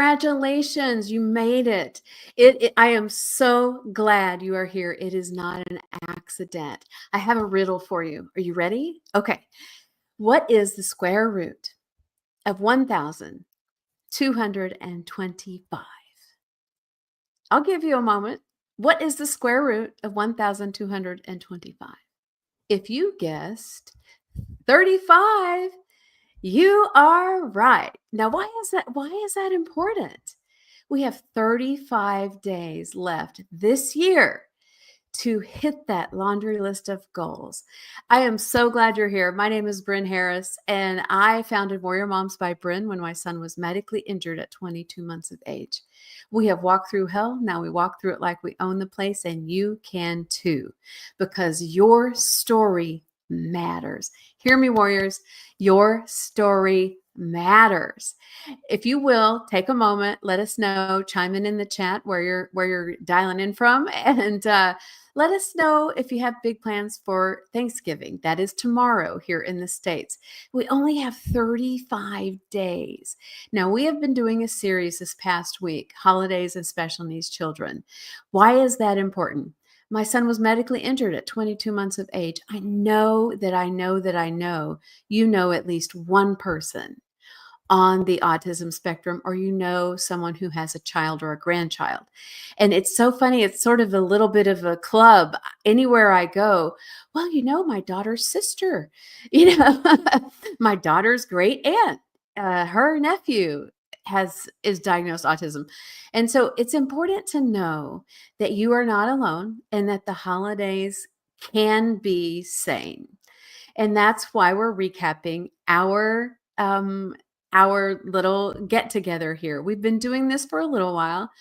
Congratulations, you made it. I am so glad you are here. It is not an accident. I have a riddle for you. Are you ready? Okay. What is the square root of 1,225? I'll give you a moment. What is the square root of 1,225? If you guessed 35, you are right. Now, why is that? Why is that important? We have 35 days left this year to hit that laundry list of goals. I am so glad you're here. My name is Bren Harris, and I founded Warrior Moms by Bren when my son was medically injured at 22 months of age. We have walked through hell. Now we walk through it like we own the place, and you can too, because your story matters. Hear me, warriors. Your story matters. If you will, take a moment, let us know, chime in the chat where you're dialing in from, and let us know if you have big plans for Thanksgiving. That is tomorrow here in the States. We only have 35 days. Now, we have been doing a series this past week, Holidays and Special Needs Children. Why is that important? My son was medically injured at 22 months of age. I know you know at least one person on the autism spectrum, or you know someone who has a child or a grandchild. And it's so funny. It's sort of a little bit of a club anywhere I go. Well, you know, my daughter's sister, you know, my daughter's great aunt, her nephew is diagnosed autism. And so it's important to know that you are not alone and that the holidays can be sane. And that's why we're recapping our little get together here. We've been doing this for a little while.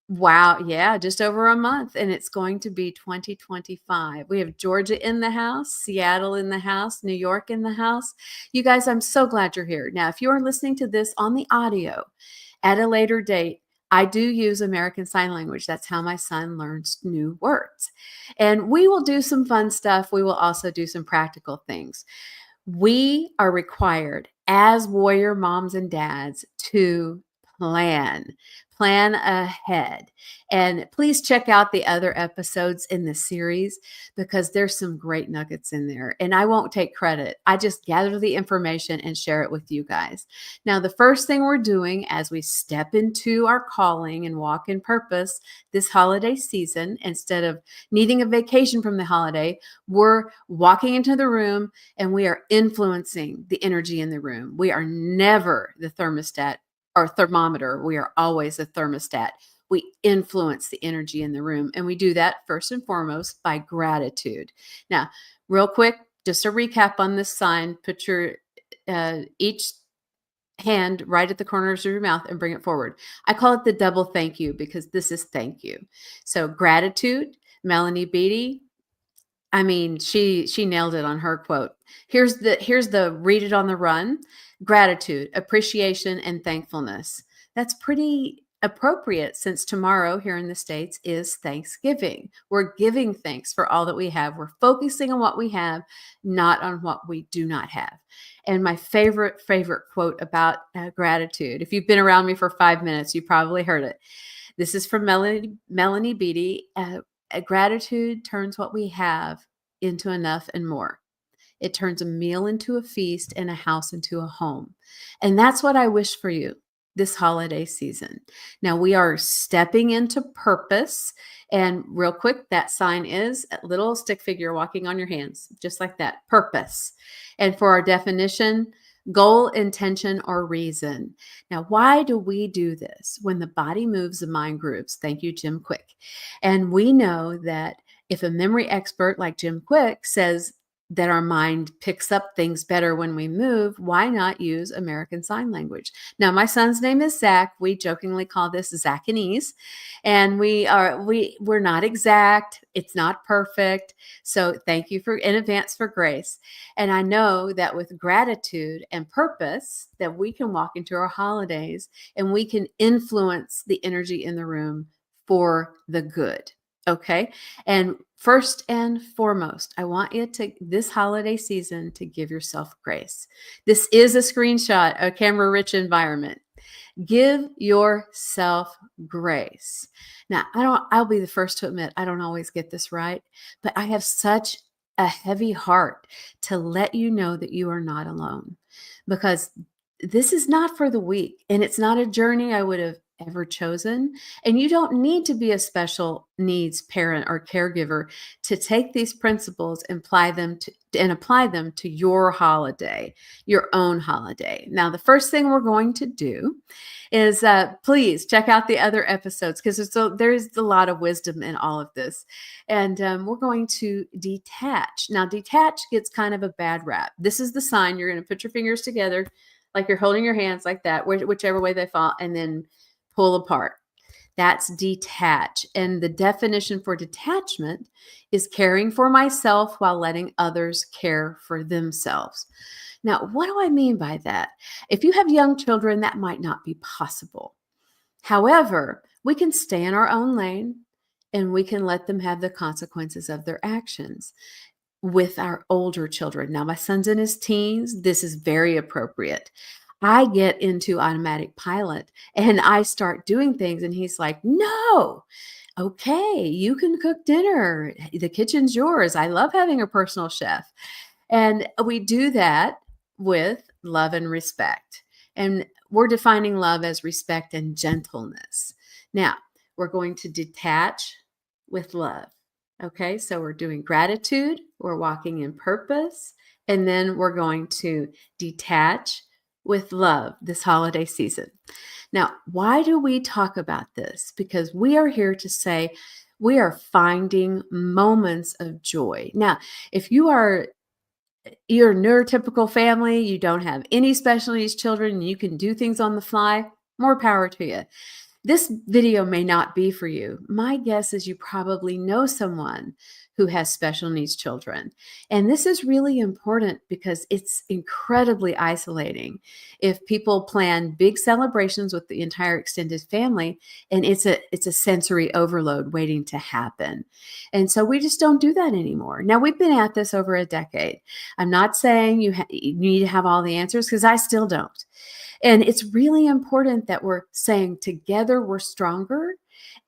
Wow. Yeah, just over a month. And it's going to be 2025. We have Georgia in the house, Seattle in the house, New York in the house. You guys, I'm so glad you're here. Now, if you are listening to this on the audio at a later date, I do use American Sign Language. That's how my son learns new words. And we will do some fun stuff. We will also do some practical things. We are required as warrior moms and dads to plan ahead. And please check out the other episodes in the series because there's some great nuggets in there. And I won't take credit. I just gather the information and share it with you guys. Now, the first thing we're doing as we step into our calling and walk in purpose this holiday season, instead of needing a vacation from the holiday, we're walking into the room and we are influencing the energy in the room. We are never the thermostat or thermometer. We are always a thermostat. We influence the energy in the room. And we do that first and foremost by gratitude. Now, real quick, just a recap on this sign. Put your each hand right at the corners of your mouth and bring it forward. I call it the double thank you because this is thank you. So gratitude, Melanie Beatty. I mean, she nailed it on her quote. Here's the read it on the run. Gratitude, appreciation, and thankfulness. That's pretty appropriate since tomorrow here in the States is Thanksgiving. We're giving thanks for all that we have. We're focusing on what we have, not on what we do not have. And my favorite quote about gratitude, if you've been around me for 5 minutes, you probably heard it. This is from Melanie Beatty. Gratitude turns what we have into enough and more. It turns a meal into a feast and a house into a home. And that's what I wish for you this holiday season. Now we are stepping into purpose. And real quick, that sign is a little stick figure walking on your hands, just like that, purpose. And for our definition, goal, intention, or reason. Now, why do we do this? When the body moves, the mind grooves. Thank you, Jim Quick. And we know that if a memory expert like Jim Quick says that our mind picks up things better when we move, why not use American Sign Language? Now, my son's name is Zach. We jokingly call this Zachanese, and we're not exact. It's not perfect. So thank you in advance for grace. And I know that with gratitude and purpose that we can walk into our holidays and we can influence the energy in the room for the good. Okay. And first and foremost, I want you to, this holiday season, to give yourself grace. This is a screenshot, a camera rich environment. Give yourself grace. Now, I'll be the first to admit I don't always get this right, but I have such a heavy heart to let you know that you are not alone, because this is not for the weak, and it's not a journey I would have ever chosen. And you don't need to be a special needs parent or caregiver to take these principles and apply them to your holiday, your own holiday. Now, the first thing we're going to do is please check out the other episodes, because there's a lot of wisdom in all of this. And we're going to detach. Now, detach gets kind of a bad rap. This is the sign. You're going to put your fingers together like you're holding your hands like that, whichever way they fall, and then pull apart. That's detach. And the definition for detachment is caring for myself while letting others care for themselves. Now, what do I mean by that? If you have young children, that might not be possible. However, we can stay in our own lane and we can let them have the consequences of their actions. With our older children, now my son's in his teens, this is very appropriate. I get into automatic pilot and I start doing things, and he's like, no, okay, you can cook dinner. The kitchen's yours. I love having a personal chef. And we do that with love and respect. And we're defining love as respect and gentleness. Now, we're going to detach with love. Okay, so we're doing gratitude, we're walking in purpose, and then we're going to detach with love this holiday season. Now, why do we talk about this? Because we are here to say we are finding moments of joy. Now, if you're a neurotypical family, you don't have any special needs children, you can do things on the fly, more power to you. This video may not be for you. My guess is you probably know someone who has special needs children. And this is really important because it's incredibly isolating if people plan big celebrations with the entire extended family, and it's a sensory overload waiting to happen. And so we just don't do that anymore. Now, we've been at this over a decade. I'm not saying you need to have all the answers, because I still don't. And it's really important that we're saying together we're stronger,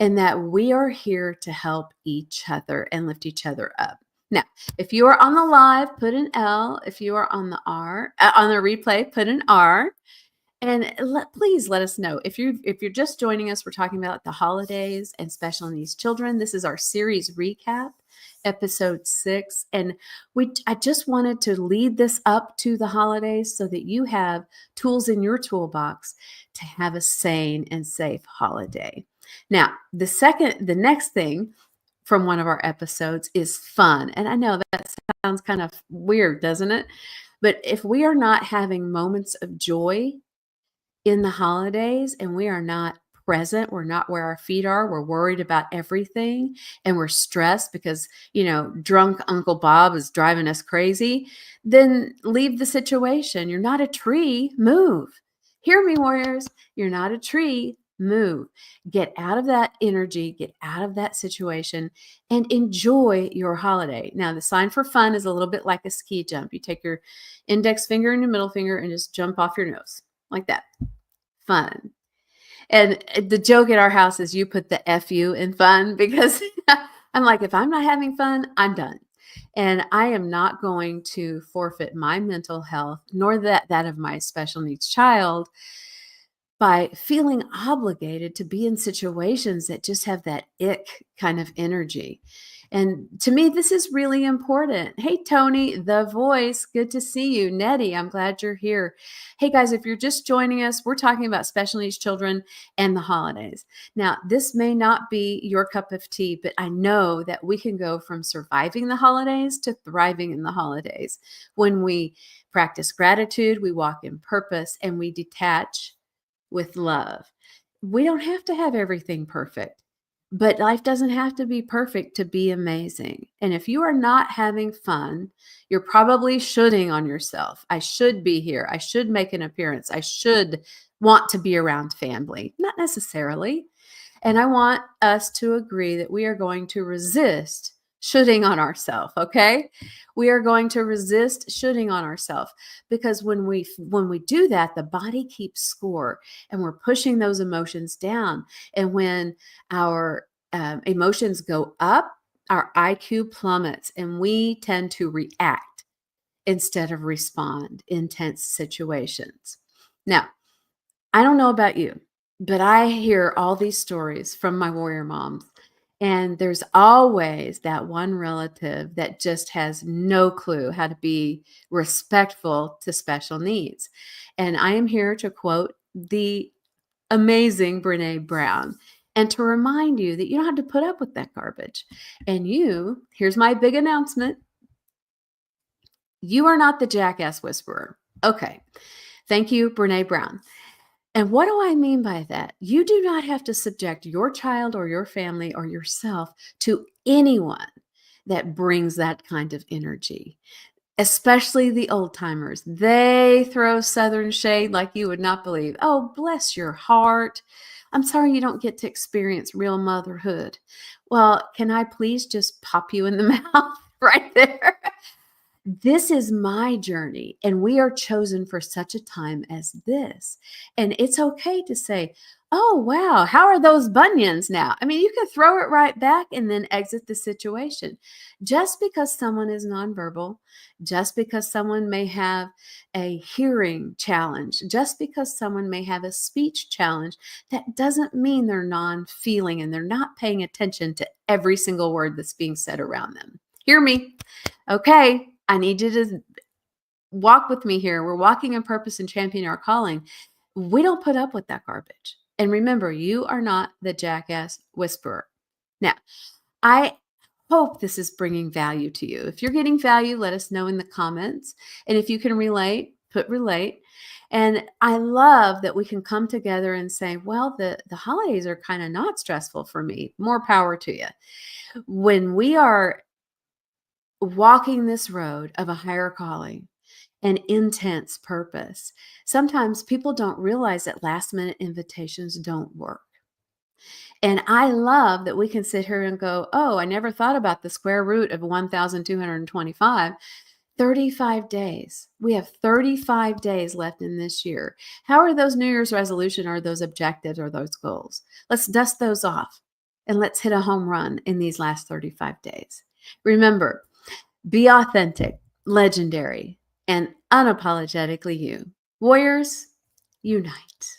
and that we are here to help each other and lift each other up. Now, if you are on the live, put an L. If you are on the on the replay, put an R. And please let us know if you're just joining us. We're talking about the holidays and special needs children. This is our series recap, episode 6, and I just wanted to lead this up to the holidays so that you have tools in your toolbox to have a sane and safe holiday. Now, the next thing from one of our episodes is fun, and I know that sounds kind of weird, doesn't it? But if we are not having moments of joy in the holidays and we are not present, we're not where our feet are, we're worried about everything, and we're stressed because, drunk Uncle Bob is driving us crazy, then leave the situation. You're not a tree, move. Hear me, warriors. You're not a tree, move. Get out of that energy, get out of that situation, and enjoy your holiday. Now, the sign for fun is a little bit like a ski jump. You take your index finger and your middle finger and just jump off your nose like that. Fun. And the joke at our house is you put the FU in fun, because I'm like, if I'm not having fun, I'm done. And I am not going to forfeit my mental health, nor that of my special needs child, by feeling obligated to be in situations that just have that ick kind of energy. And to me, this is really important. Hey, Tony, the voice, good to see you. Nettie, I'm glad you're here. Hey, guys, if you're just joining us, we're talking about special needs children and the holidays. Now, this may not be your cup of tea, but I know that we can go from surviving the holidays to thriving in the holidays when we practice gratitude, we walk in purpose, and we detach with love. We don't have to have everything perfect, but life doesn't have to be perfect to be amazing. And if you are not having fun, you're probably shoulding on yourself. I should be here. I should make an appearance. I should want to be around family. Not necessarily. And I want us to agree that we are going to resist shoulding on ourselves, okay? We are going to resist shoulding on ourselves because when we do that, the body keeps score and we're pushing those emotions down. And when our emotions go up, our IQ plummets and we tend to react instead of respond in tense situations. Now, I don't know about you, but I hear all these stories from my warrior moms. And there's always that one relative that just has no clue how to be respectful to special needs. And I am here to quote the amazing Brene Brown and to remind you that you don't have to put up with that garbage. And here's my big announcement, you are not the jackass whisperer. Okay. Thank you, Brene Brown. And what do I mean by that? You do not have to subject your child or your family or yourself to anyone that brings that kind of energy, especially the old timers. They throw Southern shade like you would not believe. Oh, bless your heart. I'm sorry you don't get to experience real motherhood. Well, can I please just pop you in the mouth right there? This is my journey, and we are chosen for such a time as this. And it's okay to say, oh, wow, how are those bunions now? I mean, you can throw it right back and then exit the situation. Just because someone is nonverbal, just because someone may have a hearing challenge, just because someone may have a speech challenge, that doesn't mean they're non feeling and they're not paying attention to every single word that's being said around them. Hear me. Okay, I need you to walk with me here. We're walking in purpose and championing our calling. We don't put up with that garbage. And remember, you are not the jackass whisperer. Now, I hope this is bringing value to you. If you're getting value, let us know in the comments. And if you can relate, put relate. And I love that we can come together and say, well, the holidays are kind of not stressful for me. More power to you. When we are walking this road of a higher calling and intense purpose, sometimes people don't realize that last minute invitations don't work. And I love that we can sit here and go, oh, I never thought about the square root of 1,225. 35 days. We have 35 days left in this year. How are those New Year's resolution or those objectives or those goals? Let's dust those off and let's hit a home run in these last 35 days. Remember, be authentic, legendary, and unapologetically you. Warriors, unite.